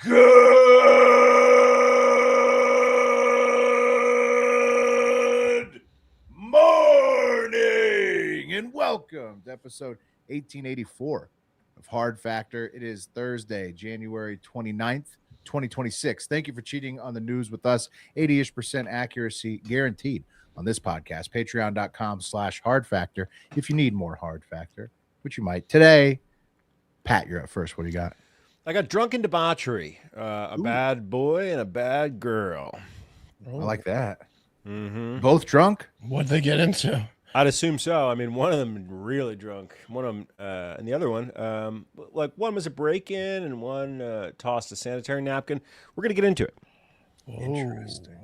Good morning and welcome to episode 1884 of Hard Factor. It is Thursday, January 29th, 2026. Thank you for cheating on the news with us. 80-ish% accuracy guaranteed on this podcast. Patreon.com/Hard Factor if you need more Hard Factor, which you might. Today, Pat, you're up first. What do you got? I got drunken debauchery, a bad boy and a bad girl. I like that. Mm-hmm. Both drunk? What'd they get into? I'd assume so. I mean, one of them really drunk. One of them, and the other one, one was a break-in and one tossed a sanitary napkin. We're gonna get into it. Interesting.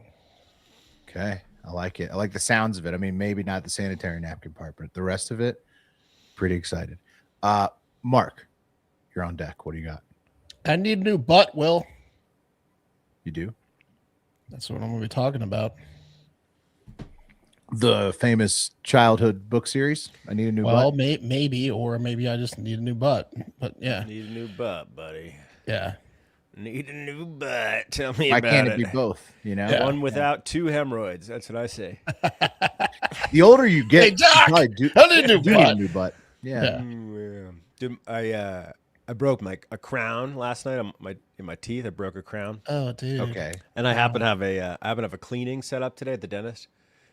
Okay, I like it. I like the sounds of it. I mean, maybe not the sanitary napkin part, but the rest of it, pretty excited. Mark, you're on deck. What do you got? I need a new butt, Will. You do? That's what I'm going to be talking about. The famous childhood book series. I need a new butt. Well, maybe, or maybe I just need a new butt. But yeah. Need a new butt, buddy. Yeah. Need a new butt. Tell me Why about can't it be both? You know, Yeah. One without two hemorrhoids. That's what I say. The older you get, Hey, Doc, you probably I need a new do need butt. a new butt. Yeah. Dude, I broke a crown last night in my teeth. I broke a crown. Oh, dude. Okay. And I happen to have a cleaning set up today at the dentist.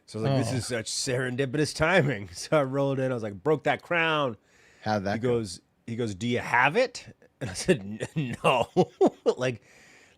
So I was like, this is such serendipitous timing. So I rolled in. I was like, broke that crown. How'd that go? He goes, do you have it? And I said, no. like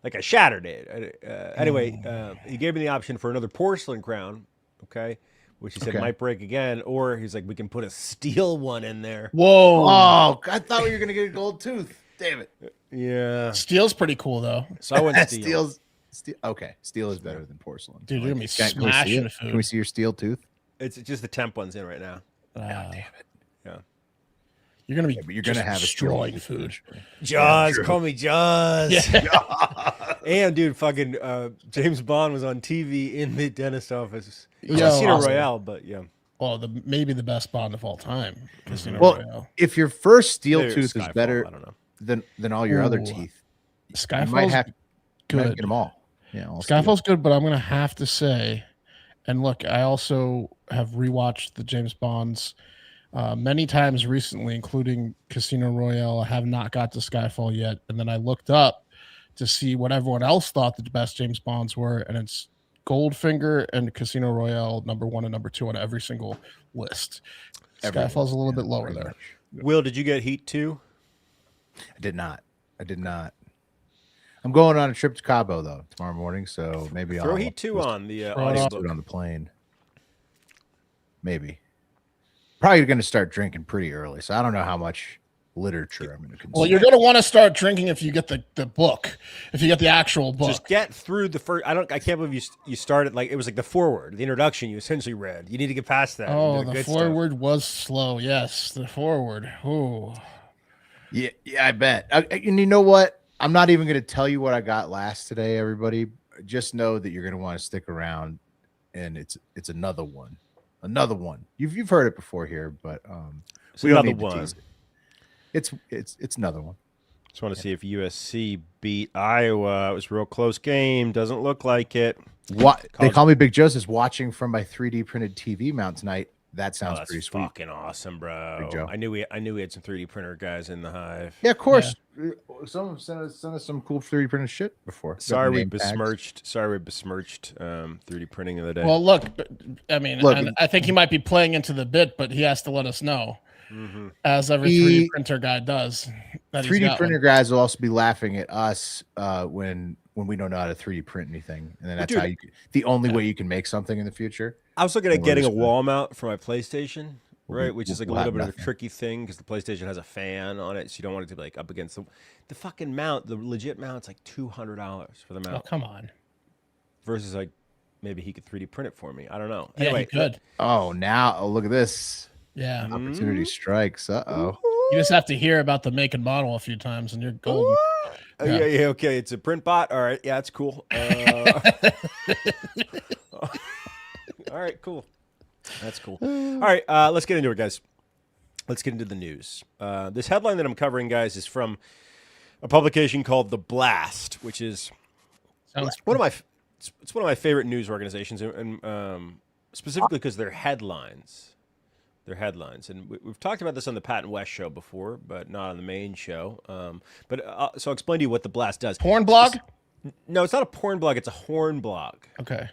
I shattered it. Anyway, he gave me the option for another porcelain crown. Okay. Which he said might break again. Or he's like, we can put a steel one in there. Whoa. Oh, I thought we were going to get a gold tooth. Damn it. Yeah. Steel's pretty cool, though. So I went steel. Steel. Okay. Steel is better than porcelain. Dude, you're going to be Can we see smashing it? food. Can we see your steel tooth? It's just the temp one's in right now. God damn it. Yeah. You're going to be But you're going to have a destroying steel food. Jaws, true. call me Jaws. Yeah. And dude, fucking James Bond was on TV in the dentist office. It was Yo, Casino awesome. Royale, but yeah. Well, maybe the best Bond of all time. Casino Well, Royale. if your first steel Maybe tooth is Skyfall, better I don't know. than all your other Ooh. teeth, you might Skyfall's have you might good. get them all. Yeah, all steel. Skyfall's good, but I'm going to have to say, and look, I also have rewatched the James Bonds many times recently, including Casino Royale. I have not got to Skyfall yet. And then I looked up to see what everyone else thought the best James Bonds were, and it's Goldfinger and Casino Royale number 1 and number 2 on every single list. Everyone. Skyfall's a little bit lower Pretty there. much. Will, did you get Heat 2? I did not. I'm going on a trip to Cabo though tomorrow morning, so maybe Throw I'll Heat 2 on the Throw it do audiobook. it on the plane. Maybe. Probably going to start drinking pretty early, so I don't know how much literature I'm going to consume. Well, you're going to want to start drinking if you get the book, if you get the actual book. Just get through the first. I can't believe you started it was like the foreword, the introduction. You essentially read. You need to get past that. Oh, into the good stuff. forward was slow. Yes, the forward. Ooh. Yeah, I bet. And you know what? I'm not even going to tell you what I got last today, everybody. Just know that you're going to want to stick around, and it's another one. Another one. You've heard it before here, but It's we don't another need to one. tease it. It's another one. Just want to see if USC beat Iowa. It was a real close game. Doesn't look like it. What they College- call me Big Joseph, watching from my 3D printed TV mount tonight. That sounds That's pretty sweet. fucking awesome, bro. Big Joe. I knew we had some 3D printer guys in the hive. Yeah, of course. Some of them sent us some cool 3D printed shit before. Sorry Got we name tags. besmirched 3D printing the other day. Well, look, I mean, Look, and I think he might be playing into the bit, but he has to let us know, as every He- 3D printer guy does. that he's 3D got printer one. guys will also be laughing at us when we don't know how to 3D print anything, and then that's how dude. the only way you can make something in the future. I was looking at Or getting a just, wall mount for my PlayStation, We'll- right? Which is like a we'll little have bit of a nothing. tricky thing because the PlayStation has a fan on it, so you don't want it to be like up against the fucking mount. The legit mount's like $200 for the Oh, mount come on. versus like maybe he could 3D print it for me. I don't know. Yeah, Anyway, he could. Oh, now look at this Yeah. opportunity strikes. Uh-oh. You just have to hear about the make and model a few times, and you're golden. Yeah, okay. It's a print bot. All right, yeah, it's cool. All right, cool. That's cool. All right, let's get into it, guys. Let's get into the news. This headline that I'm covering, guys, is from a publication called The Blast, which is Sounds it's one of my favorite news organizations, and specifically because they're headlines. They're headlines, and we've talked about this on the Pat and West show before, but not on the main show. So I'll explain to you what The Blast does. porn blog. No, it's not a porn blog. It's a horn blog. Okay.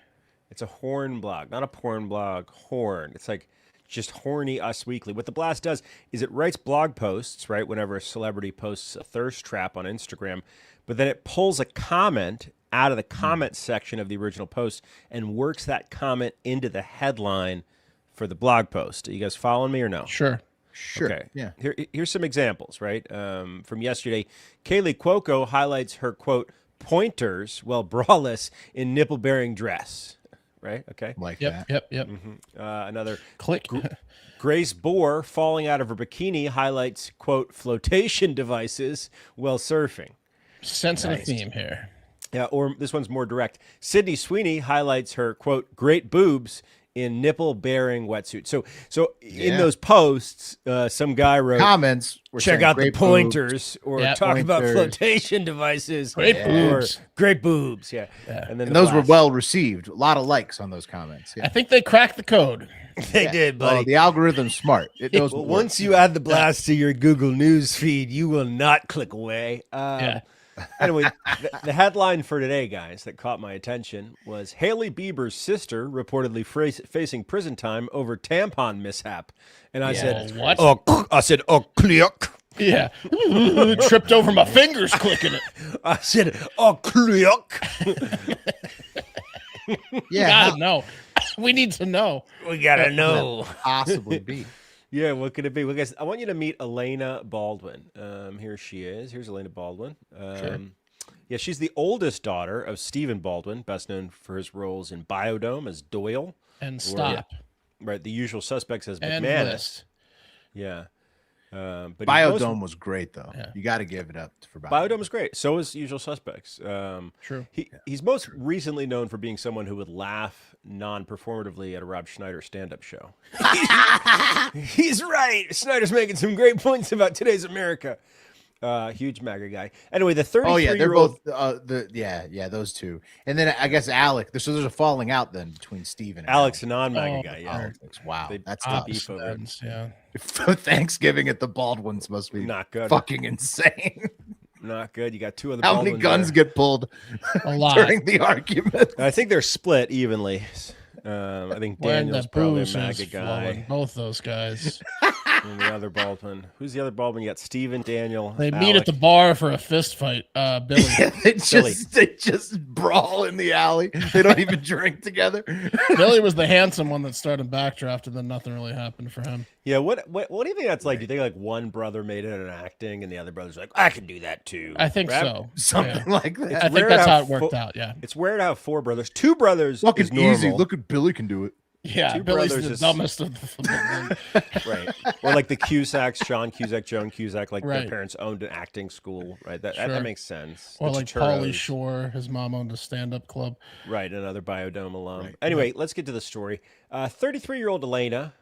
It's a horn blog, not a porn blog. Horn. It's like just horny Us Weekly. What The Blast does is it writes blog posts, right, whenever a celebrity posts a thirst trap on Instagram, but then it pulls a comment out of the comment section of the original post and works that comment into the headline for the blog post. Are you guys following me or no? Sure. Okay. Yeah. Here's some examples, right? From yesterday, Kaylee Cuoco highlights her, quote, pointers while braless in nipple-bearing dress. Right? Okay. Like Yep. that. Yep. Another, Click. Grace Bohr falling out of her bikini highlights, quote, flotation devices while surfing. Sensing a theme here. Yeah, or this one's more direct. Sydney Sweeney highlights her, quote, great boobs in nipple-bearing wetsuit. So in those posts, some guy wrote, Comments were check saying out the great pointers, or Yeah, talk about pointers. flotation devices. Great or boobs. great boobs, yeah. And then And The those were Blast. well received. A lot of likes on those comments. I Yeah. think they cracked the code. They did, buddy. Well, the algorithm's smart. It knows Well, what once works. you add The Blast to your Google News feed, you will not click away. Yeah. Anyway, the headline for today, guys, that caught my attention was Hailey Bieber's sister reportedly facing prison time over tampon mishap. And I said, what? Oh, click. Yeah. Tripped over my fingers clicking it. I said, oh, click. Yeah, Gotta how know. We need to know. We gotta know. could that possibly be? Yeah, what could it be? Well, guys, I want you to meet Elena Baldwin. Here she is. Here's Elena Baldwin. Yeah, she's the oldest daughter of Stephen Baldwin, best known for his roles in Biodome as Doyle. And stop. Right, The Usual Suspects as And McManus. list. Yeah. But he's Biodome was great, though. Yeah. You got to give it up for Biodome is great. So is Usual Suspects. True. He's most recently known for being someone who would laugh non-performatively at a Rob Schneider stand-up show. He's right. Schneider's making some great points about today's America. Huge MAGA guy. Anyway, the 33-year-old... Oh yeah, they're both those two. And then I guess Alec. So there's a falling out then between Steven and Alex, a non-MAGA guy. Yeah. Alex. Wow, They- that's they tough. beef over it. Yeah. Thanksgiving at the Baldwins must be Not good. fucking insane. Not good. You got two other How many Baldwins guns there. get pulled A lot. during the argument? I think they're split evenly. I think When Daniel's the probably a booze MAGA is guy. flowing. Both those guys. And the other Baldwin. Who's the other Baldwin? You got Steven, Daniel. They meet Alec. at the bar for a fist fight. Billy. they Billy. just brawl in the alley. They don't even drink together. Billy was the handsome one that started backdraft, and then nothing really happened for him. Yeah, what do you think that's like? Do you think like one brother made it in acting and the other brother's like, I can do that too? I think Rap- so. Something Yeah. like that. I think rare that's to how have it worked out. Yeah. It's rare to have four brothers. Two brothers Fucking is normal. easy. Look at Billy can do it. Yeah. Two Billy's brothers the is- dumbest of the Right. Or like the Cusacks, Sean Cusack, Joan Cusack, like Right. their parents owned an acting school, right? That Sure. makes sense. Or The like Pauly Turturros. Shore. His mom owned a stand-up club. Right, another Biodome alum. Right. Anyway, let's get to the story. 33-year-old Elena,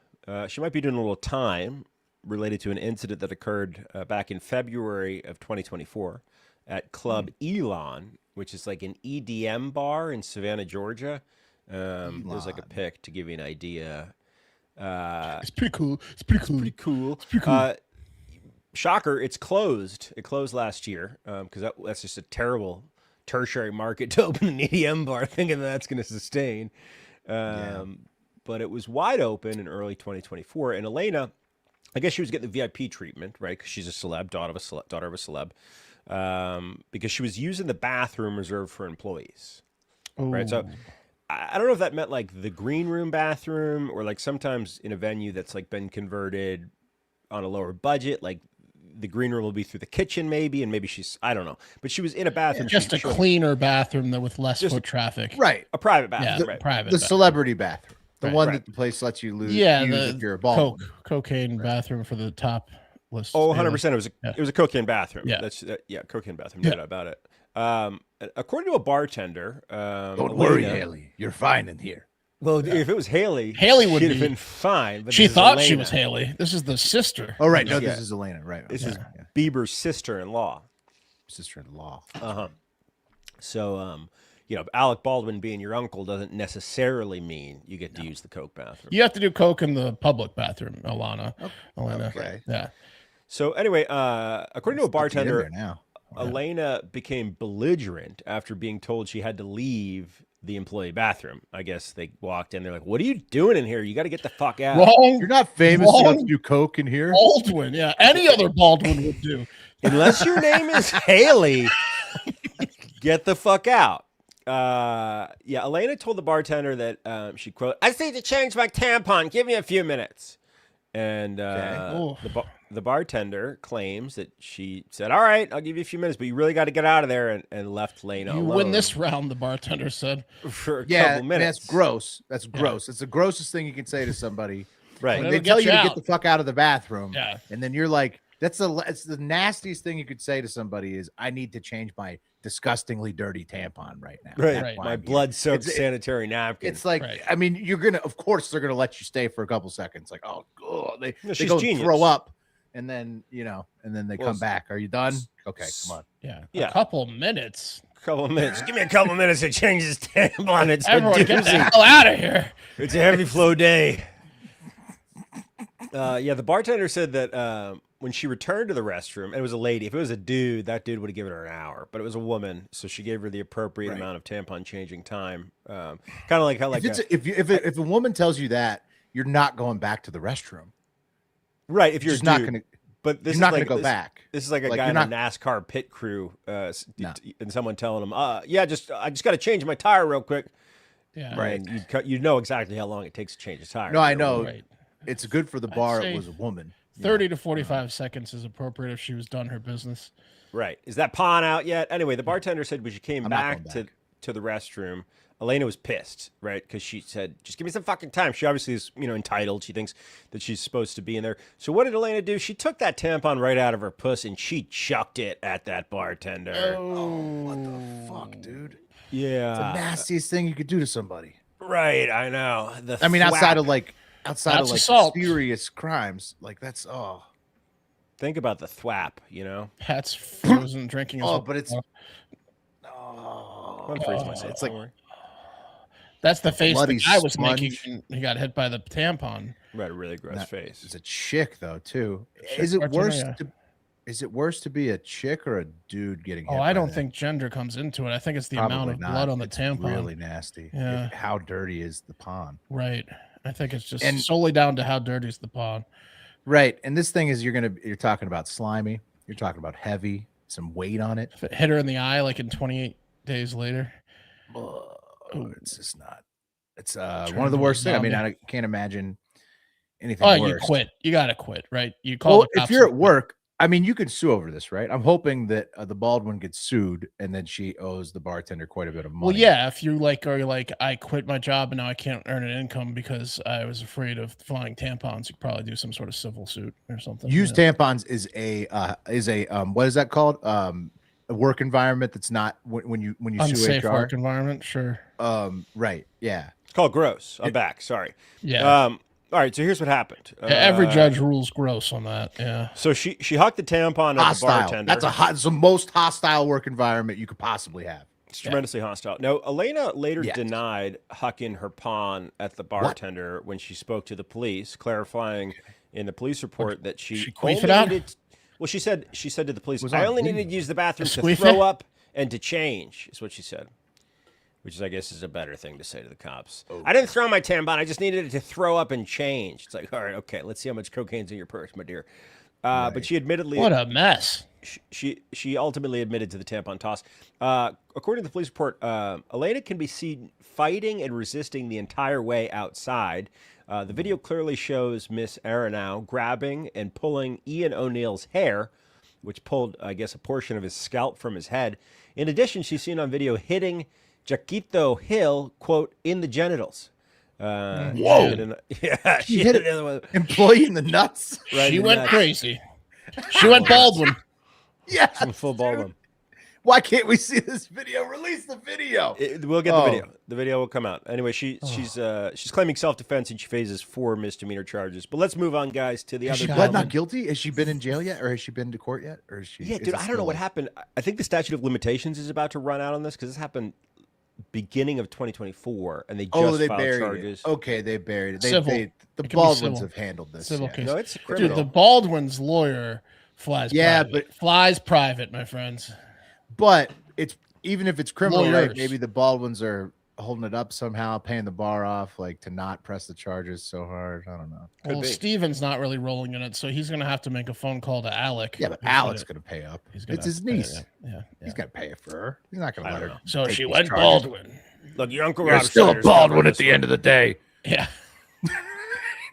she might be doing a little time related to an incident that occurred back in February of 2024 at Club Elon, which is like an EDM bar in Savannah, Georgia. There's like a pic to give you an idea. It's pretty cool. It's pretty cool. Pretty cool. pretty cool. Shocker, it's closed. It closed last year because that's just a terrible tertiary market to open an EDM bar thinking that's going to sustain. But it was wide open in early 2024. And Elena, I guess she was getting the VIP treatment, right? Because she's a celeb, daughter of a celeb. Because she was using the bathroom reserved for employees. Right. So I don't know if that meant like the green room bathroom or like sometimes in a venue that's like been converted on a lower budget, like the green room will be through the kitchen maybe, and maybe I don't know. But she was in a bathroom. Just a cleaner bathroom that with less foot traffic. Right. a private bathroom. Yeah, right. private. The celebrity bathroom. The Right. one Right. that the place lets you use Yeah, if you're a the ball. cocaine bathroom for the top list. Oh, Yeah. 100%. It was a cocaine bathroom. Yeah. That's cocaine bathroom. No doubt about it. According to a bartender, Don't worry, Elena- Haley. You're fine in here. Well, if it was Haley, Haley would she'd have be- been fine. But She this is thought she Elena. was Haley. This is the sister. Oh, right. No, Yeah. this is Elena. Right. This okay. is Bieber's sister-in-law. sister-in-law. So, Alec Baldwin being your uncle doesn't necessarily mean you get to use the Coke bathroom. You have to do Coke in the public bathroom, Elena. Okay. Yeah. So anyway, according to a bartender, There now. Elena became belligerent after being told she had to leave the employee bathroom. I guess they walked in. They're like, "What are you doing in here? You got to get the fuck out." Wrong. You're not famous enough to do Coke in here. Baldwin. Yeah. Any other Baldwin would do. Unless your name is Hailey, get the fuck out. Elena told the bartender that she, quote, "I just need to change my tampon. Give me a few minutes." And the bartender claims that she said, "All right, I'll give you a few minutes, but you really got to get out of there," and left Elena alone. You win this round, the bartender said. For a couple minutes. That's gross. That's gross. It's the grossest thing you can say to somebody. Right. When they tell you to out. get the fuck out of the bathroom. Yeah. And then you're like, it's the nastiest thing you could say to somebody is, I need to change my disgustingly dirty tampon right now. Right. That's why My I'm here. blood-soaked sanitary napkin. It's like, Right. I mean, of course they're going to let you stay for a couple seconds. Like, they she's go genius. throw up. And then, they come back. Are you done? Okay, come on. Yeah. A couple minutes. Couple of minutes. Give me a couple minutes to change this tampon. It's Everyone a get the doozy. hell out of here. It's a heavy flow day. The bartender said that when she returned to the restroom, and it was a lady. If it was a dude, that dude would have given her an hour. But it was a woman, so she gave her the appropriate amount of tampon changing time. Kind of like how if a woman tells you that, you're not going back to the restroom. Right. If you're just a not dude. going to. But this You're not is going like to go back. This is like a Like, guy you're in not- a NASCAR pit crew, No. and someone telling him, I just got to change my tire real quick. Yeah. Right. And you know exactly how long it takes to change a tire. No, I know. Right. It's good for the bar. say It was a woman. 30 to 45 seconds is appropriate if she was done her business. Right. Is that pawn out yet? Anyway, the bartender said when she came I'm not back going to the restroom, Elena was pissed, right? Because she said, "Just give me some fucking time." She obviously is, entitled. She thinks that she's supposed to be in there. So what did Elena do? She took that tampon right out of her puss and she chucked it at that bartender. What the fuck, dude? Yeah. It's the nastiest thing you could do to somebody. Right. I know. Outside of That's assault. serious crimes, like that's Think about the thwap, Pat's frozen drinking. but it's I'm freezing myself. it's like Don't worry. That's the face the bloody guy was sponge. making when he got hit by the tampon. Right, a really gross face. It's a chick though too. Chick Is it worse? cartoon, Is it worse to be a chick or a dude getting? Oh, hit I by don't that? think gender comes into it. I think it's the Probably amount of not. blood on the It's tampon. Really nasty. Yeah. How dirty is the pond? Right. I think it's just And- solely down to how dirty is the pond. Right. And this thing is you're talking about slimy. You're talking about heavy, some weight on it. If it hit her in the eye like in 28 days later. It's just not. It's one of the worst things. I mean, I can't imagine anything Oh, worse. you quit. You got to quit, right? You call Well, the if cops you're at and- work, I mean, you could sue over this, right? I'm hoping that the Baldwin gets sued and then she owes the bartender quite a bit of money. Well, yeah, if you are like, I quit my job and now I can't earn an income because I was afraid of flying tampons, you could probably do some sort of civil suit or something. Used tampons is a what is that called? A work environment that's not when you sue Unsafe HR. work environment, sure. Right. Yeah. It's called gross. I'm back. Sorry. Yeah. All right, so here's what happened. Every judge rules gross on that. Yeah. So she hucked the tampon at the Hostile. bartender. It's the most hostile work environment you could possibly have. It's tremendously hostile. No, Elena later Yes. denied hucking her pawn at the bartender when she spoke to the police, clarifying in the police report that she queef only it out? needed. Well, she said to the police, Was "I on only video. needed to use the bathroom to squeef throw it? up and to change," is what she said. Which is, I guess, is a better thing to say to the cops. I didn't throw my tampon. I just needed it to throw up and change. It's like, all right, okay, let's see how much cocaine's in your purse, my dear. But she admittedly, What a mess. she ultimately admitted to the tampon toss. According to the police report, Elena can be seen fighting and resisting the entire way outside. The video clearly shows Miss Aronow grabbing and pulling Ian O'Neill's hair, which pulled, I guess, a portion of his scalp from his head. In addition, she's seen on video hitting Jaquito Hill, quote, in the genitals. Whoa. She hit hit it with Employee in the nuts. right She in went that- crazy. She went Baldwin. Yeah. some full ball one. Why can't we see this video? Release the video. We'll get the video. The video will come out. Anyway, she's claiming self-defense and she faces 4 misdemeanor charges. But let's move on, guys, to the other. She pled not guilty? Has she been in jail yet, or has she been to court yet, or is she? Yeah, dude, I don't know what happened. I think the statute of limitations is about to run out on this because this happened beginning of 2024, and they just filed charges. It. Okay, they buried it. The It Baldwins have handled this. Civil case. No, it's criminal. Dude, the Baldwin's lawyer flies. Yeah, private. Flies private, my friends. But it's even if it's criminal, Lawyers. right? Maybe the Baldwins are holding it up somehow, paying the bar off, like to not press the charges so hard. I don't know. Well, Steven's not really rolling in it, so he's going to have to make a phone call to Alec. Yeah, but Alec's going to pay up. It's his niece. Yeah. He's got to pay it for her. He's not going to let her. So she went Baldwin. Look, your Uncle You're Rob still a Schneider's Baldwin at the end of the day. Yeah.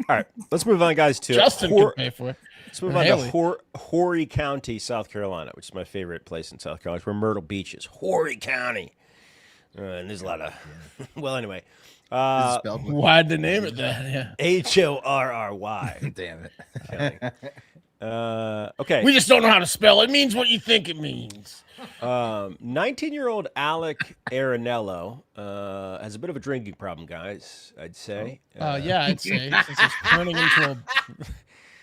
All right, let's move on, guys, to Justin can pay for it. Let's move on to Horry County, South Carolina, which is my favorite place in South Carolina. It's where Myrtle Beach is. Horry County. And there's a lot of... well, anyway. Why'd they name it that? Yeah. Horry. Damn it. Okay. We just don't know how to spell it. It means what you think it means. 19-year-old Alec Arenello has a bit of a drinking problem, guys, I'd say. Yeah, I'd say. Since it's turning into a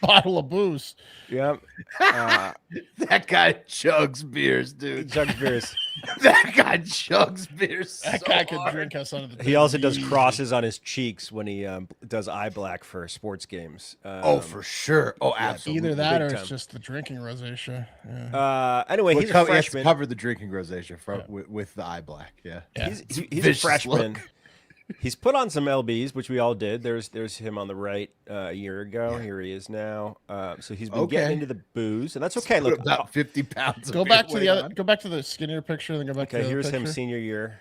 bottle of booze. Yep. That guy chugs beers, dude. Chugs beers. That guy chugs beers. That guy could drink us under the He also does crosses on his cheeks when he does eye black for sports games. For sure. Oh, absolutely. Either that or it's just the drinking rosacea. Yeah. Anyway, he's a freshman. Cover the drinking rosacea with the eye black. Yeah. He's a freshman. He's put on some LBs, which we all did. There's him on the right a year ago. Yeah. Here he is now. So he's been getting into the booze, and that's okay. Look, about 50 pounds. Go back to the other. Go back to the skinnier picture, then go back to the other here's picture. him senior year.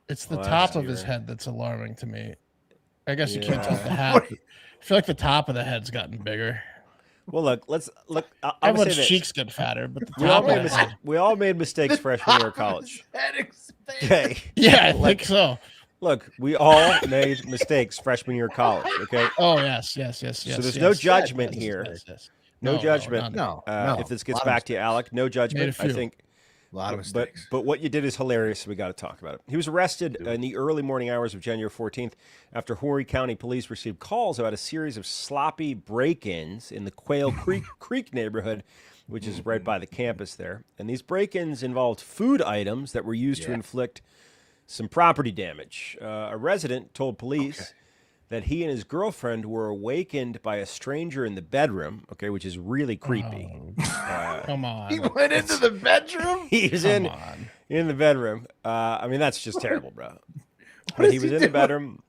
It's the top of his head that's alarming to me. I guess you can't tell the hat. I feel like the top of the head's gotten bigger. Well, let's look. Everyone's cheeks get fatter, but the top of the head. We all made mistakes freshman year of college. Okay. Yeah, I think so. Look, we all made mistakes freshman year of college, okay? Oh, yes. So there's no judgment here. Yes. No judgment. No. If this gets back to you, Alec, no judgment. I think a lot of mistakes. But what you did is hilarious, so we got to talk about it. He was arrested in the early morning hours of January 14th after Horry County police received calls about a series of sloppy break-ins in the Quail Creek neighborhood, which is right by the campus there. And these break-ins involved food items that were used to inflict some property damage. A resident told police that he and his girlfriend were awakened by a stranger in the bedroom, which is really creepy. Come on. He went into the bedroom? He was in the bedroom. I mean, that's just terrible, bro. But he was in the bedroom,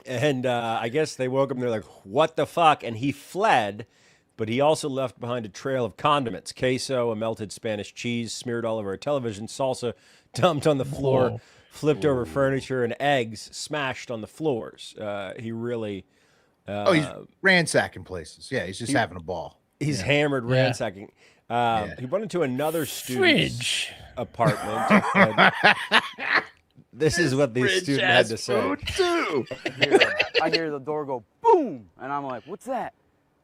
and I guess they woke him. They're like, what the fuck? And he fled, but he also left behind a trail of condiments, queso, a melted Spanish cheese smeared all over a television, salsa dumped on the floor, flipped over furniture, and eggs smashed on the floors. He really... he's ransacking places. Yeah, he's just having a ball. He's hammered ransacking. He went into another student's apartment. This is what the student had to say. I hear the door go boom, and I'm like, what's that?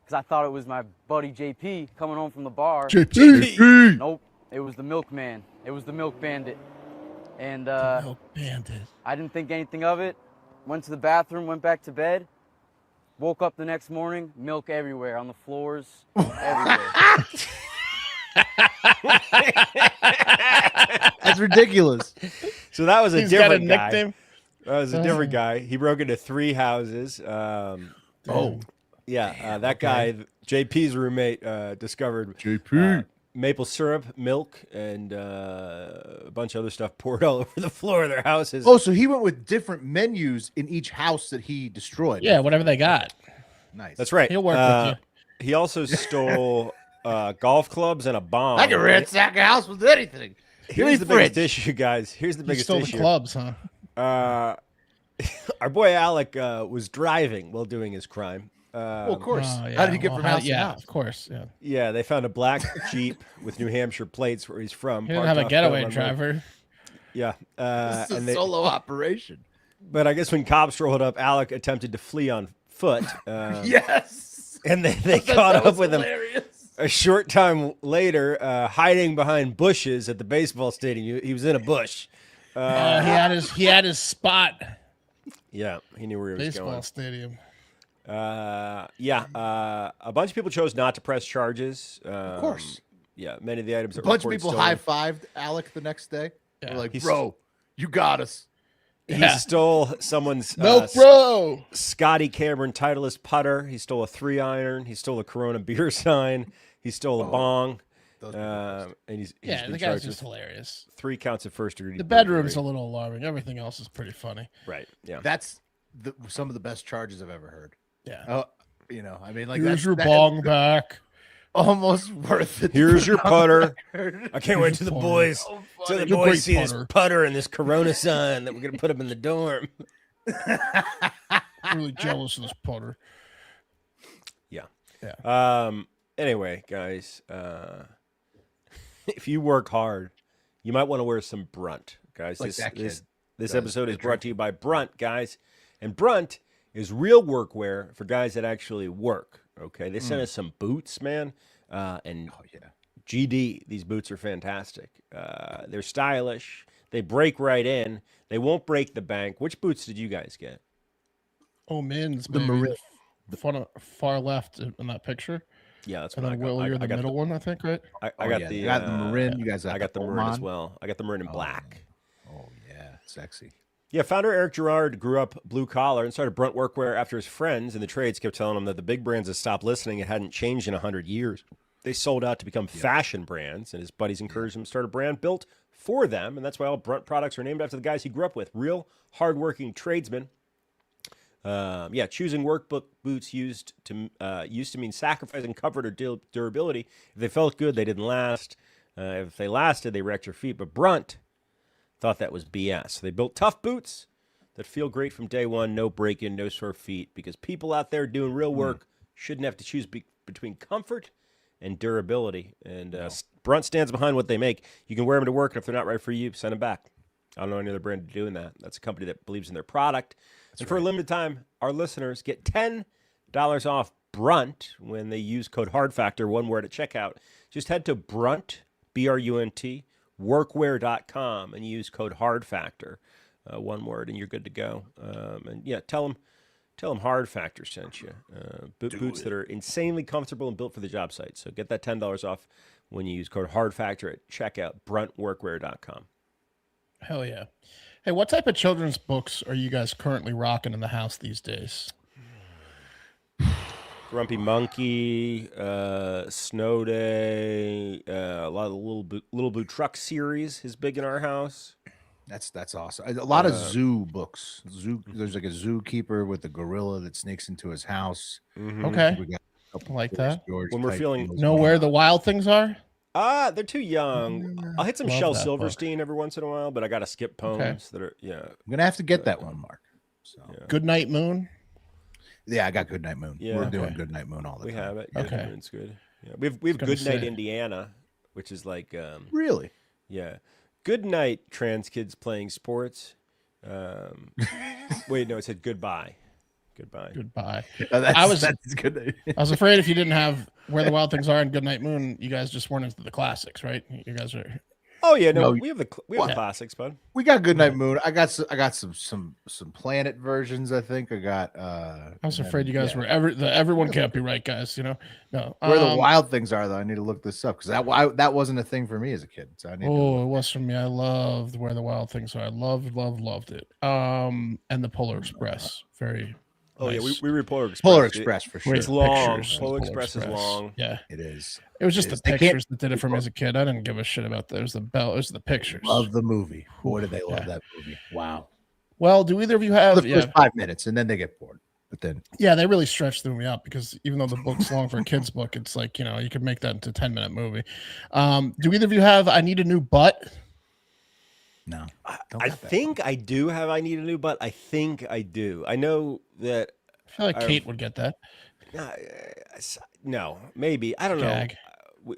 Because I thought it was my buddy JP coming home from the bar. JP! Nope, it was the milkman. It was the milk bandit. And Milk bandit. I didn't think anything of it. Went to the bathroom, went back to bed. Woke up the next morning, milk everywhere, on the floors, everywhere. That's ridiculous. So that was a different guy. Nickname? That was a different guy. He broke into 3 houses. That guy, JP's roommate, discovered maple syrup, milk, and a bunch of other stuff poured all over the floor of their houses. Oh, so he went with different menus in each house that he destroyed. Yeah, whatever they got. Nice. That's right. He'll work with you. He also stole golf clubs and a bomb. I can ransack a house with anything. Here's the biggest issue, guys. Here's the biggest stole issue. The clubs, huh? Our boy Alec was driving while doing his crime. Well, of course. Oh, yeah. How did he get from house to house? Of course. Yeah. Yeah, they found a black Jeep with New Hampshire plates where he's from. He didn't have a getaway driver. Yeah. This is a solo operation. But I guess when cops rolled up, Alec attempted to flee on foot. Yes. And they caught up with him. A short time later, hiding behind bushes at the baseball stadium. He was in a bush. He had his spot. Yeah, he knew where he was Baseball going. stadium. A bunch of people chose not to press charges. Of course. Yeah, many of the items. A bunch of people high-fived Alec the next day. Yeah. They're like, bro, you got us. He stole someone's Milk Bro. Scotty Cameron Titleist putter. He stole a 3-iron. He stole a Corona beer sign. He stole a bong. And he's been the guy's charged just with hilarious. 3 counts of first-degree. The bedroom's a little alarming. Everything else is pretty funny. Right. Yeah. That's some of the best charges I've ever heard. Yeah. I mean, like, here's your bong back. Almost worth it. Here's your putter. I can't wait till the boys Great see putter. this putter and this Corona sign that we're gonna put him in the dorm. Really jealous of this putter. Yeah. Anyway, guys, if you work hard, you might want to wear some Brunt, guys. Like that kid This does. episode is brought to you by Brunt, guys, and Brunt is real workwear for guys that actually work. Okay, they sent us some boots, man, and GD. These boots are fantastic. They're stylish. They break right in. They won't break the bank. Which boots did you guys get? Oh, Min's The maybe. Marin. The far left in that picture. Yeah, that's And what I then got. Will, you're I the got middle one, I think, right? I got the You got the Marin. You guys got I got the Marin as Oman. well. I got the Marin in black. Oh, yeah. Sexy. Yeah, founder Eric Girard grew up blue collar and started Brunt workwear after his friends in the trades kept telling him that the big brands had stopped listening and hadn't changed in 100 years. They sold out to become fashion brands, and his buddies encouraged him to start a brand built for them, and that's why all Brunt products are named after the guys he grew up with, real hardworking tradesmen. Choosing workbook boots used to mean sacrificing comfort or durability. If they felt good, they didn't last. If they lasted, they wrecked your feet. But Brunt thought that was BS. So they built tough boots that feel great from day one, no break-in, no sore feet, because people out there doing real work shouldn't have to choose between comfort and durability. And Brunt stands behind what they make. You can wear them to work, and if they're not right for you, send them back. I don't know any other brand doing that. That's a company that believes in their product. For a limited time, our listeners get $10 off Brunt when they use code HARDFACTOR, one word at checkout. Just head to Brunt, B-R-U-N-T, workwear.com and use code HARDFACTOR, one word, and you're good to go. Tell them Hard Factor sent you. Boots that are insanely comfortable and built for the job site. So get that $10 off when you use code HARDFACTOR at checkout, bruntworkwear.com. Hell yeah. Hey, what type of children's books are you guys currently rocking in the house these days? Grumpy Monkey, Snow Day, a lot of the Little Blue Truck series is big in our house. That's awesome. A lot of zoo books. There's like a zookeeper with a gorilla that sneaks into his house. Okay. We got a couple I like Curious that. George When we're type feeling- deals Know going where on. the wild things are? They're too young. I'll hit some Love Shel that book. Silverstein every once in a while, but I got to skip poems that are, I'm gonna have to get that one, Mark. So Good Night Moon. yeah, I got Goodnight Moon. Yeah. We're doing Okay. Goodnight Moon all the we time. have it. Okay. It's good. Yeah. We have gonna Good Night say. Indiana, which is like, Really? yeah. Good night, trans kids playing sports. Wait, no, it said goodbye. Goodbye. Goodbye. That's good. I was afraid if you didn't have Where the Wild Things Are and Good Night Moon, you guys just weren't into the classics, right? You guys are. Oh yeah, no, No, we have the classics, bud. We got Goodnight Moon. I got some Planet versions. I think I got. I was afraid you guys were everyone can't be right, guys. You know, no. Where the wild things are, though, I need to look this up because that wasn't a thing for me as a kid. So I need. Oh, it was for me. I loved Where the Wild Things Are. I loved it. And the Polar Express. Very. Oh nice. yeah, we read Polar Express. Polar Express for sure. It's long. Pictures. Polar Express is long. Yeah, It is. it was just It the is. They can't- pictures that did it for me as a kid. I didn't give a shit about that. It was the bell. It was the pictures. Love the movie. Boy, did they love Yeah. that movie. Wow. Well, do either of you have? The first 5 minutes, and then they get bored. But then Yeah, they really stretched the movie out because even though the book's long for a kid's book, it's like, you could make that into a 10-minute movie. Do either of you have I Need a New Butt? no, I got that think I do have I Need a New Butt. I think I do. I know that. I feel like Kate would get that. No, maybe. I don't Gag. know.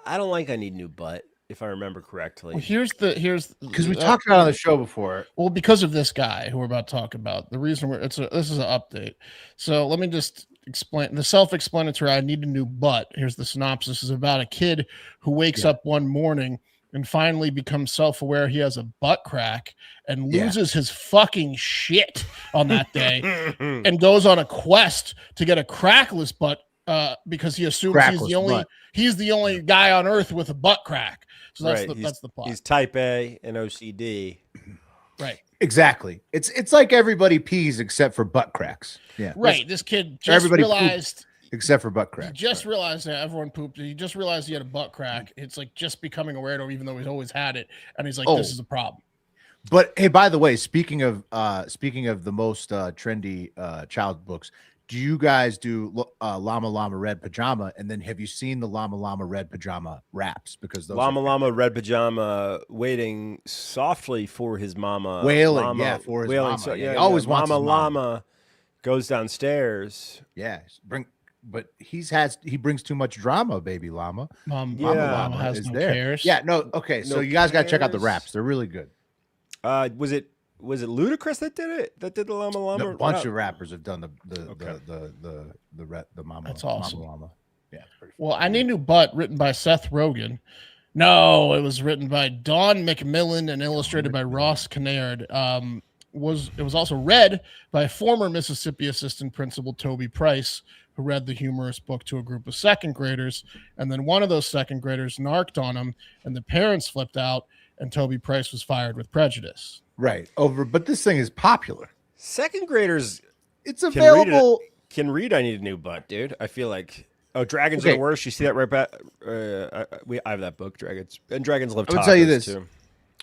I don't like I Need a New Butt, if I remember correctly. Well, here's because we talked about it on the show before. Well, because of this guy who we're about to talk about, the reason this is an update. So let me just the self-explanatory I need a new butt. Here's the synopsis is about a kid who wakes up one morning and finally becomes self-aware he has a butt crack and loses his fucking shit on that day and goes on a quest to get a crackless butt because he assumes he's the only guy on earth with a butt crack. So that's the plot. He's type A and OCD. Right. Exactly. It's like everybody pees except for butt cracks. Yeah. Right. This kid just realized except for butt crack. He just realized that everyone pooped. He just realized he had a butt crack. It's like just becoming aware of it, even though he's always had it. And he's like, this is a problem. But hey, by the way, speaking of the most trendy child books, do you guys do Llama Llama Red Pajama? And then have you seen the Llama Llama Red Pajama raps? Because those Llama Red Pajama waiting softly for his mama. Wailing, for his mama. So, he always wants his Llama goes downstairs. Yeah, but he brings too much drama, baby llama. Mama Llama has no cares. Yeah, no, okay. So you guys got to check out the raps. They're really good. Was it Ludacris that did it? That did the Llama Llama? A bunch of rappers have done the Mama. That's awesome. Mama Llama. Yeah. Well, I Need a New Butt, written by Seth Rogen. No, it was written by Don McMillan and illustrated by Ross Kinnaird. It was also read by former Mississippi assistant principal Toby Price, who read the humorous book to a group of second graders, and then one of those second graders narked on him, and the parents flipped out, and Toby Price was fired with prejudice. Right. But this thing is popular. Second graders, it's available. Can read I Need a New Butt, dude. I feel like Dragons Are the Worst. You see that right back? I have that book, Dragons, and Dragons Love Tacos. I'll tell you this. Too.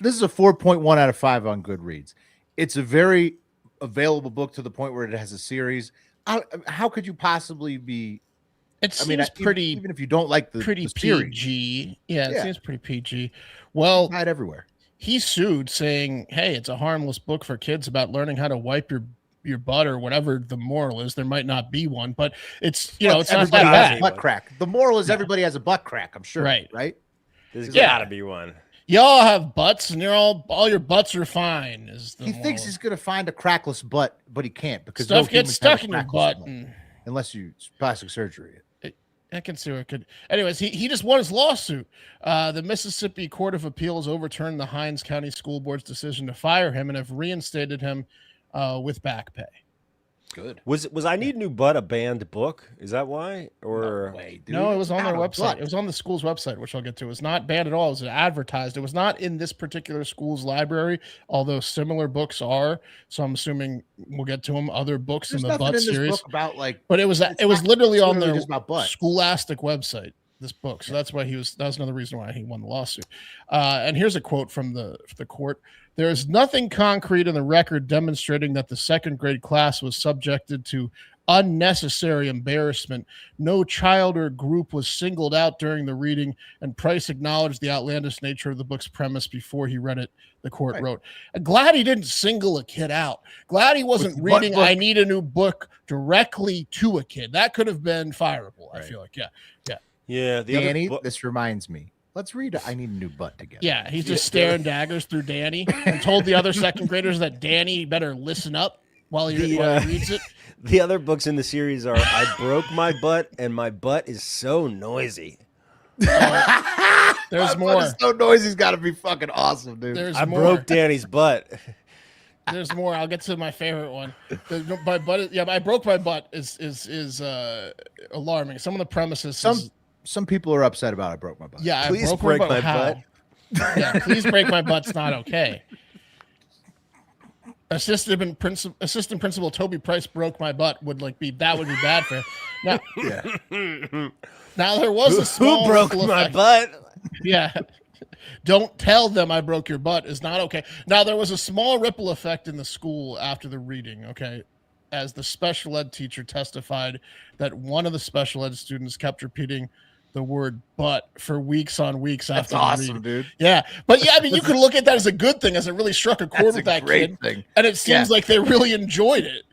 This is a 4.1 out of 5 on Goodreads. It's a very available book to the point where it has a series. How could you possibly be? It seems pretty, even if you don't like the pretty series. PG. Yeah, it seems pretty PG. Well, not everywhere. He sued, saying, "Hey, it's a harmless book for kids about learning how to wipe your butt or whatever the moral is. There might not be one, but it's it's not that bad. Butt crack. The moral is everybody has a butt crack. I'm sure. Right. There's gotta be one. Y'all have butts, and all your butts are fine." He thinks he's gonna find a crackless butt, but he can't because stuff gets stuck in your butt, unless you plastic surgery. I can see what could. Anyways, he just won his lawsuit. The Mississippi Court of Appeals overturned the Hinds County School Board's decision to fire him and have reinstated him with back pay. Good. Was I Need a New Butt a banned book? Is that why? Or no way, dude. No, it was on their website. It was on the school's website, which I'll get to. It was not banned at all. It was advertised. It was not in this particular school's library, although similar books are. So I'm assuming we'll get to them. Other books in the butt series about but it was literally on their Scholastic website. This book, so that's why that was another reason why he won the lawsuit. And here's a quote from the court. "There is nothing concrete in the record demonstrating that the second grade class was subjected to unnecessary embarrassment. No child or group was singled out during the reading, and Price acknowledged the outlandish nature of the book's premise before he read it," the court wrote. I'm glad he didn't single a kid out. Glad he wasn't reading I Need a New Book directly to a kid. That could have been fireable, I feel like. Yeah, Danny, this reminds me. Let's read I Need a New Butt together. Yeah, he's just staring daggers through Danny and told the other second graders that Danny better listen up while he reads it. The other books in the series are I Broke My Butt and My Butt is So Noisy. There's more. So Noisy's got to be fucking awesome, dude. I broke Danny's butt. There's more. I'll get to my favorite one. My butt. I broke my butt is alarming. Some of the premises. Some people are upset about I broke my butt. Yeah, please break my butt. Yeah, please break my butt's not okay. Assistant principal Toby Price broke my butt would be bad for him. Now there was a small who broke my butt. Yeah. Don't tell them I broke your butt is not okay. Now there was a small ripple effect in the school after the reading, okay? As the special ed teacher testified that one of the special ed students kept repeating the word butt for weeks on weeks after the reading. Dude. Yeah. But yeah, I mean, you can look at that as a good thing, as it really struck a chord with that kid. Thing. And it seems like they really enjoyed it.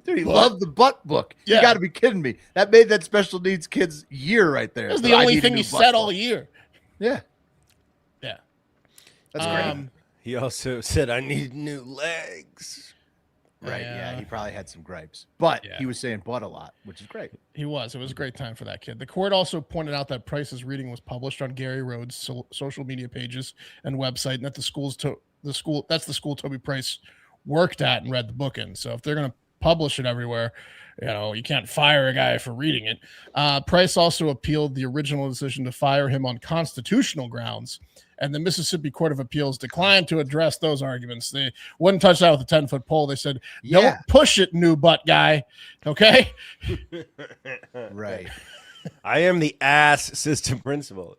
Dude, he loved the butt book. Yeah. You got to be kidding me. That made that special needs kid's year right there. It was the only thing he said all year. Yeah. Yeah. That's great. He also said, I need new legs. Right. Yeah. He probably had some gripes, but Yeah. he was saying "but" a lot, which is great. It was a great time for that kid. The court also pointed out that Price's reading was published on Gary Rhodes' social media pages and website, and that that's the school Toby Price worked at and read the book in. So if they're going to publish it everywhere, you can't fire a guy for reading it. Price also appealed the original decision to fire him on constitutional grounds, and the Mississippi Court of Appeals declined to address those arguments. They wouldn't touch that with a 10-foot pole. They said, "Don't push it, new butt guy." Okay. Right. I am the ass system principal.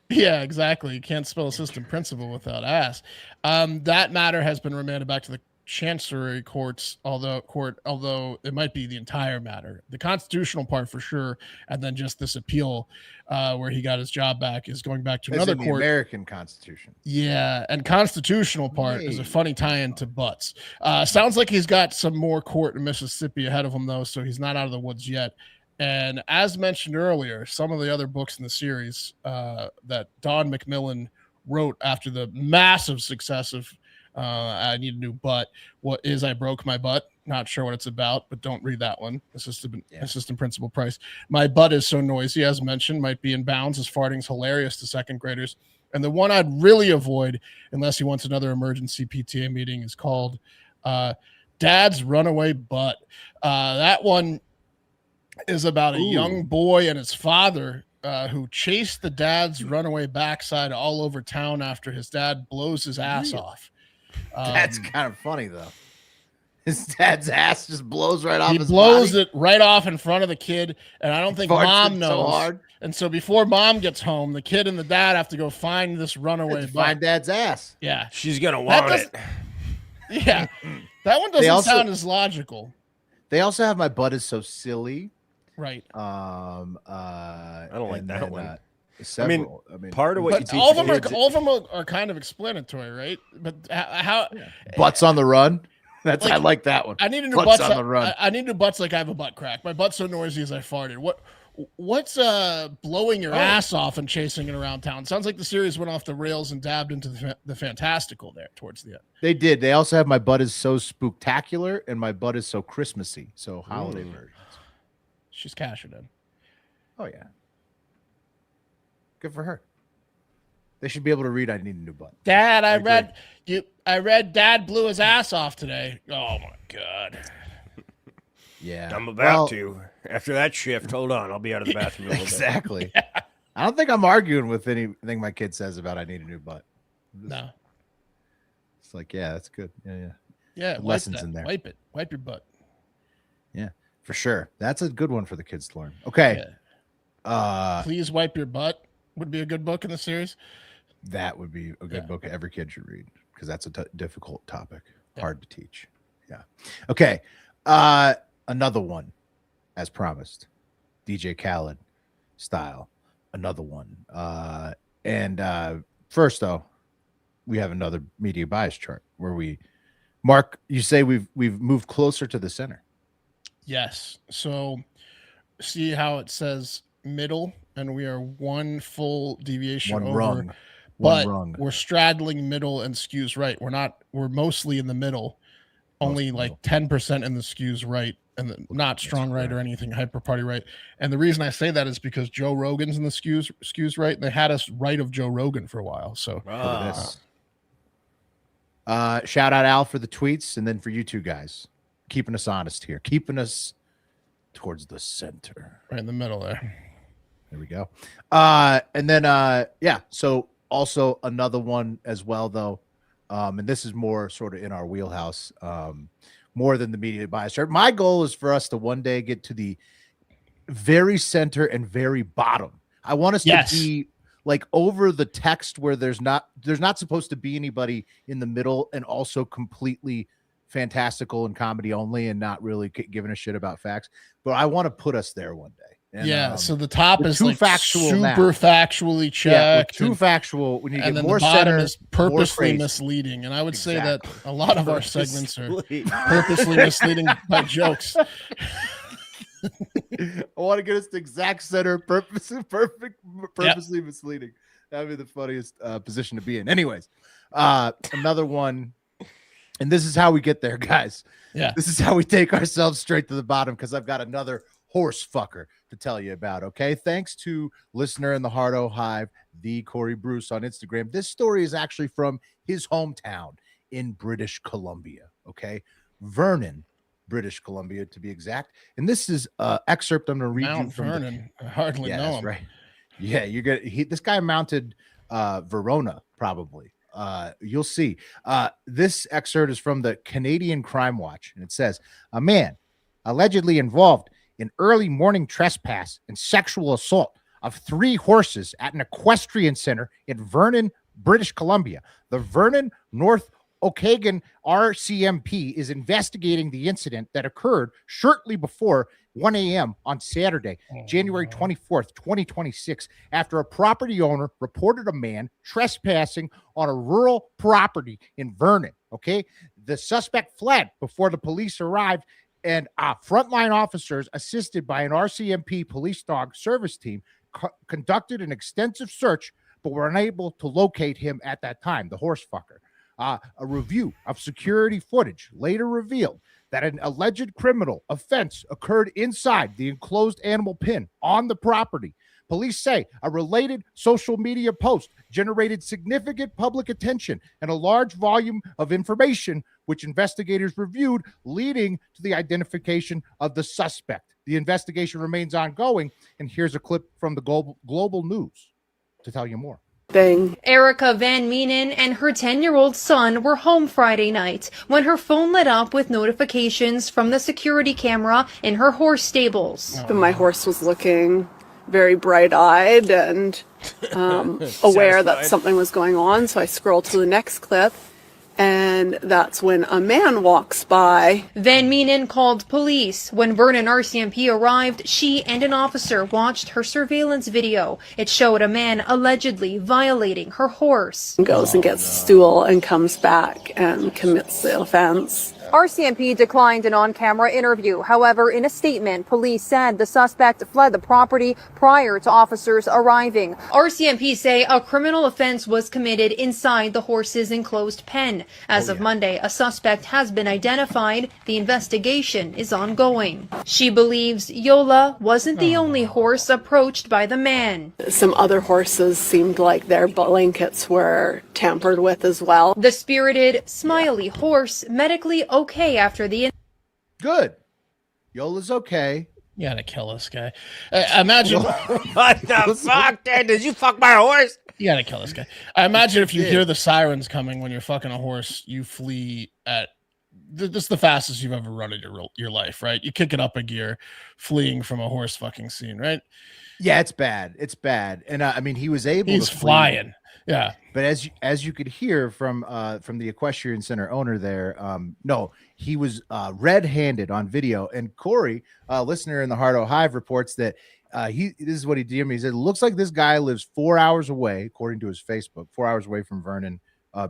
Yeah, exactly. You can't spell assistant principal without ass. That matter has been remanded back to the Chancery courts, although it might be the entire matter. The constitutional part for sure, and then just this appeal where he got his job back is going back to another court. The American Constitution. Yeah, and constitutional part is a funny tie-in to butts. Sounds like he's got some more court in Mississippi ahead of him, though, so he's not out of the woods yet. And as mentioned earlier, some of the other books in the series that Don McMillan wrote after the massive success of I Need a New Butt. What is I Broke My Butt? Not sure what it's about, but don't read that one. Assistant Principal Price. My Butt Is So Noisy, as mentioned, might be in bounds as farting's hilarious to second graders. And the one I'd really avoid, unless he wants another emergency PTA meeting, is called Dad's Runaway Butt. That one is about a young boy and his father who chased the dad's runaway backside all over town after his dad blows his ass off. That's kind of funny, though. His dad's ass just blows right off. He blows it right off in front of the kid, and I don't think mom knows. So hard. And so before mom gets home, the kid and the dad have to go find this runaway. Find dad's ass. Yeah, she's gonna want it. Yeah, that one doesn't sound as logical. They also have My Butt Is So Silly. Right. I don't like that one. Several. I mean, part of what you teach all of them are kind of explanatory, right? But how Butts on the Run? I like that one. I need a new butts on the run. I need new butts like I have a butt crack. My butt's so noisy as I farted. What's blowing your ass off and chasing it around town? Sounds like the series went off the rails and dabbed into the fantastical there towards the end. They did. They also have My Butt Is So Spooktacular and My Butt Is So Christmassy. So holiday versions. She's cashing in. Oh yeah. Good for her. They should be able to read I Need a New Butt. Dad, I read Dad blew his ass off today. Oh my God. Yeah. I'm about to. After that shift, hold on. I'll be out of the bathroom a little exactly. Bit. I don't think I'm arguing with anything my kid says about I need a new butt. No. It's like, yeah, that's good. Yeah. Yeah. Lessons in there. Wipe it. Wipe your butt. Yeah, for sure. That's a good one for the kids to learn. Okay. Yeah. Please Wipe Your Butt would be a good book in the series. That would be a good book every kid should read because that's a difficult topic. Hard to teach. Yeah. Okay. Another one, as promised, DJ Khaled style. Another one. First though, we have another media bias chart where Mark, you say we've moved closer to the center. Yes. So see how it says middle, and we are one full deviation over. We're straddling middle and skews right. We're mostly in the middle. Only like 10% in the skews right, and not strong right or anything hyper party right. And the reason I say that is because Joe Rogan's in the skews right. And they had us right of Joe Rogan for a while. So shout out Al for the tweets, and then for you two guys keeping us honest here, keeping us towards the center, right in the middle there. There we go. And then so also another one as well though. And this is more sort of in our wheelhouse, more than the media bias chart. My goal is for us to one day get to the very center and very bottom. I want us to be like over the text where there's not supposed to be anybody in the middle, and also completely fantastical and comedy only, and not really giving a shit about facts. But I want to put us there one day. And, so the top is like factual super factually checked. Yeah, too factual. We need to get more center. Is purposely misleading, and I would say that a lot of our segments are purposely misleading by jokes. I want to get us to exact center, purposely misleading. That'd be the funniest position to be in. Anyways, another one And this is how we get there, guys. Yeah. This is how we take ourselves straight to the bottom, because I've got another horse fucker to tell you about, okay? Thanks to listener in the Hardo Hive, the Corey Bruce on Instagram. This story is actually from his hometown in British Columbia, okay? Vernon, British Columbia, to be exact. And this is an excerpt I'm going to read Mount you from Vernon. I hardly know that's him. right. Yeah, you're gonna. This guy mounted Verona, probably. You'll see. This excerpt is from the Canadian Crime Watch, and it says a man allegedly involved in early morning trespass and sexual assault of 3 horses at an equestrian center in Vernon, British Columbia. The Vernon North Okanagan RCMP is investigating the incident that occurred shortly before 1 a.m. on Saturday, January 24th, 2026, after a property owner reported a man trespassing on a rural property in Vernon. Okay. The suspect fled before the police arrived, and frontline officers, assisted by an RCMP police dog service team, conducted an extensive search, but were unable to locate him at that time, the horse fucker. A review of security footage later revealed that an alleged criminal offense occurred inside the enclosed animal pen on the property. Police say a related social media post generated significant public attention and a large volume of information, which investigators reviewed, leading to the identification of the suspect. The investigation remains ongoing, and here's a clip from the global news to tell you more. Erica Van Meenen and her 10-year-old son were home Friday night when her phone lit up with notifications from the security camera in her horse stables. My horse was looking very bright-eyed and aware that something was going on, so I scrolled to the next clip, and that's when a man walks by. Van Meenen called police. When Vernon RCMP arrived, she and an officer watched her surveillance video. It showed a man allegedly violating her horse. Goes and gets a stool and comes back and commits the offense. RCMP declined an on-camera interview. However, in a statement, police said the suspect fled the property prior to officers arriving. RCMP say a criminal offense was committed inside the horse's enclosed pen. As of Monday, a suspect has been identified. The investigation is ongoing. She believes Yola wasn't the only horse approached by the man. Some other horses seemed like their blankets were tampered with as well. The spirited, smiley horse medically okay after the Good. Yola's okay. You gotta kill this guy. Imagine. What the fuck, dude? Did you fuck my horse? You gotta kill this guy. I imagine if you hear the sirens coming when you're fucking a horse, you flee at this is the fastest you've ever run in your life, right? You kick it up a gear, fleeing from a horse fucking scene, right? Yeah, it's bad. It's bad. And I mean, he was able He's to flying. Yeah. But as you could hear from the equestrian center owner there, no, he was red-handed on video. And Corey, listener in the Hardo Hive, reports that this is what he DM'd me. He said, it looks like this guy lives 4 hours away, according to his Facebook, 4 hours away from Vernon,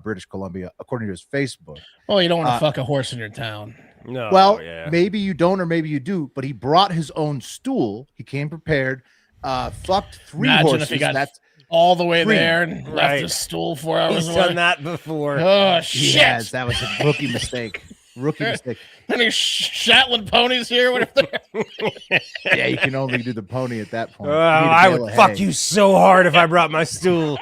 British Columbia, according to his Facebook. Well, you don't want to fuck a horse in your town. No. Well, maybe you don't, or maybe you do. But he brought his own stool. He came prepared. Fucked 3 Imagine horses. if he got That's all the way 3. there and left his stool 4 hours He's away. done that before. Oh shit! Yes, that was a rookie mistake. Rookie mistake. Any Shetland ponies here? Whatever. Yeah, you can only do the pony at that point. Oh, You need a I bale would of fuck hay. you so hard if I brought my stool.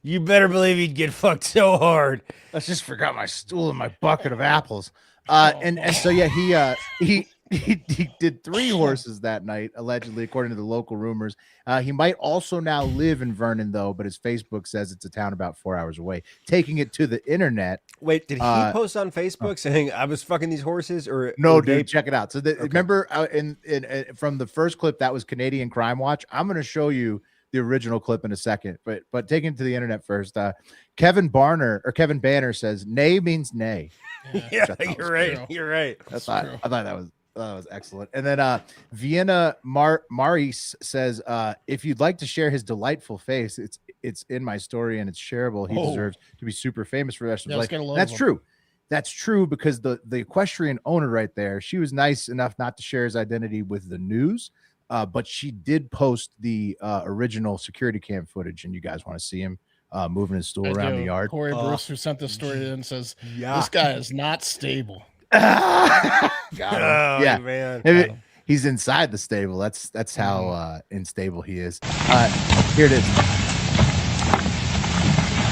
You better believe he'd get fucked so hard. I just forgot my stool and my bucket of apples. And so yeah, he did 3 horses that night, allegedly, according to the local rumors. He might also now live in Vernon, though, but his Facebook says it's a town about 4 hours away. Taking it to the internet. Wait, did he post on Facebook saying I was fucking these horses? Or No, or dude, check it out. So remember, in from the first clip, that was Canadian Crime Watch. I'm going to show you the original clip in a second, but taking it to the internet first. Kevin Banner says, "Nay means nay." Yeah, True. You're right. I thought that was excellent. And then Vienna Maurice says, if you'd like to share his delightful face, it's in my story and it's shareable. He deserves to be super famous for the rest of his life. get a load That's of true. That's true, because the equestrian owner right there, she was nice enough not to share his identity with the news, but she did post the original security cam footage, and you guys want to see him. moving his stool I around do. the yard. Corey Bruce, who sent this story in, says Yeah. this guy is not stable. Got him. Oh, Yeah, man. Maybe he's inside the stable. That's how unstable he is. Here it is.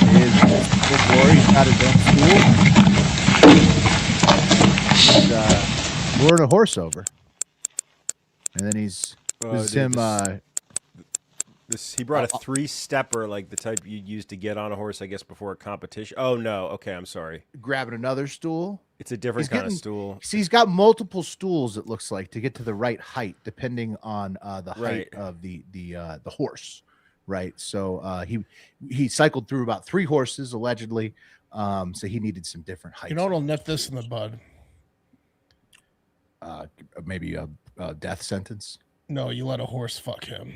His glory. He's got his own stool. He's luring a horse over, and then this is him. He brought a 3-stepper, like the type you use to get on a horse, I guess, before a competition. Oh no, okay, I'm sorry. Grabbing another stool. It's a different kind of stool. See, he's got multiple stools. It looks like to get to the right height, depending on the height of the horse. Right. So he cycled through about 3 horses allegedly. So he needed some different heights. You know what'll nip this in the bud? Maybe a death sentence. No, you let a horse fuck him.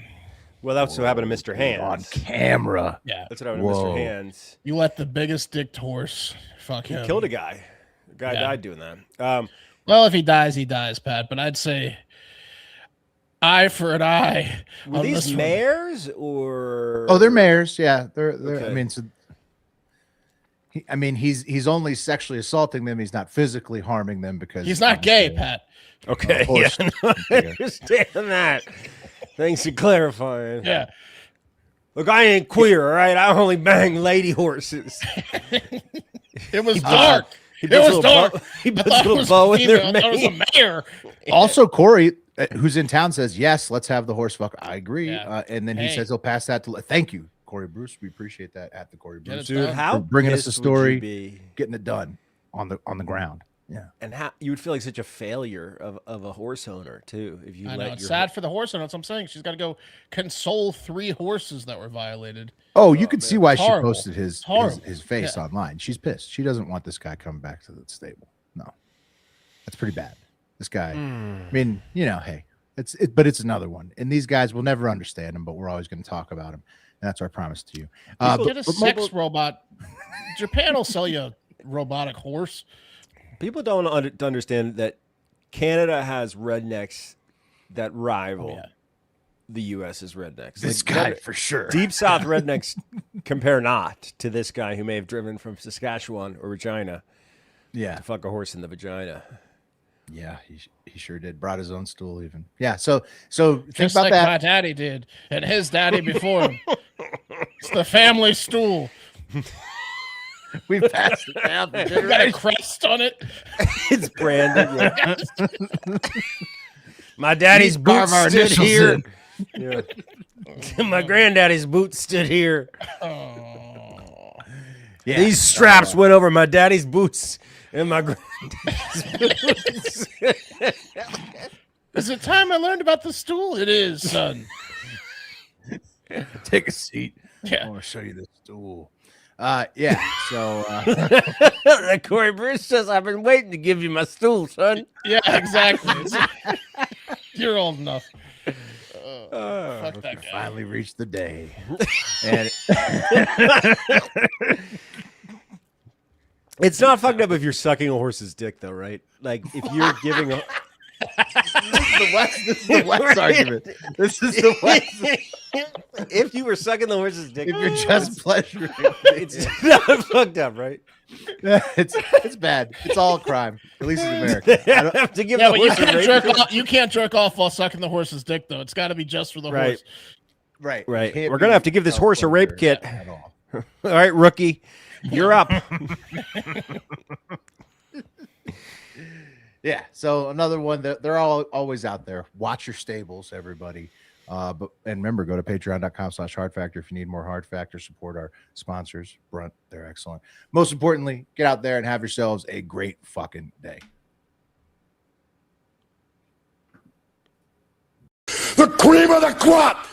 Well, that's what happened to Mr. Hands. On camera. Yeah. That's what happened to Mr. Hands. You let the biggest dicked horse fuck him. He killed a guy. The guy died doing that. Well, if he dies, Pat. But I'd say eye for an eye. Were these mares or? Oh, they're mares. Yeah, they're. Okay. I mean, he's only sexually assaulting them. He's not physically harming them because he's not gay, Pat. Okay, yeah, no, I understand that. Thanks for clarifying. Yeah. Look, I ain't queer, all right? I only bang lady horses. It was dark. It was dark. He puts a little bow in their mane. It was a mare. Also, Corey, who's in town, says, yes, let's have the horse fuck. I agree. Yeah. And then he says he'll pass that to... Thank you, Corey Bruce. We appreciate that at the Corey Bruce. Dude, how bringing us a story, be? Getting it done on the ground. Yeah. And how you would feel like such a failure of a horse owner, too, if you I let know. It's your sad for the horse owner. That's what I'm saying. She's got to go console 3 horses that were violated. Oh, you can see why Horrible. she posted his face online. She's pissed. She doesn't want this guy coming back to the stable. No, that's pretty bad. This guy. I mean, hey, but it's another one. And these guys will never understand him, but we're always going to talk about him. And that's our promise to you. Get a sex robot. Japan will sell you a robotic horse. People don't understand that Canada has rednecks that rival the U.S.'s rednecks. This guy, for sure. Deep South rednecks compare not to this guy who may have driven from Saskatchewan or Regina to fuck a horse in the vagina. Yeah, he sure did. Brought his own stool even. Yeah, so think Just about like that. my daddy did, and his daddy before him. It's the family stool. We passed it down. It's got a crest on it. It's branded. My daddy's boots stood here. Yeah. My granddaddy's boots stood here. Oh. Yeah. These straps went over my daddy's boots and my granddaddy's boots. Is it time I learned about the stool? It is, son. Take a seat. Yeah. I want to show you the stool. So Corey Bruce says, I've been waiting to give you my stool, son. Yeah, exactly. You're old enough. Fuck that guy. finally reached the day. And It's not fucked up if you're sucking a horse's dick, though, right? Like, if you're giving a... This is the West argument. This is the West. If you were sucking the horse's dick... If you're just pleasuring, it's not fucked up, right? it's bad. It's all a crime. At least in America. I don't have to give Yeah, the but horse you can't jerk off while sucking the horse's dick, though. It's got to be just for the Right. horse. Right. Right. Can't We're going to be have to give this horse a rape kit. at all. All right, rookie. You're up. Yeah. So another one that they're all always out there. Watch your stables, everybody. And remember, go to patreon.com/Hard Factor if you need more Hard Factor. Support our sponsors. Brunt, they're excellent. Most importantly, get out there and have yourselves a great fucking day. The cream of the crop!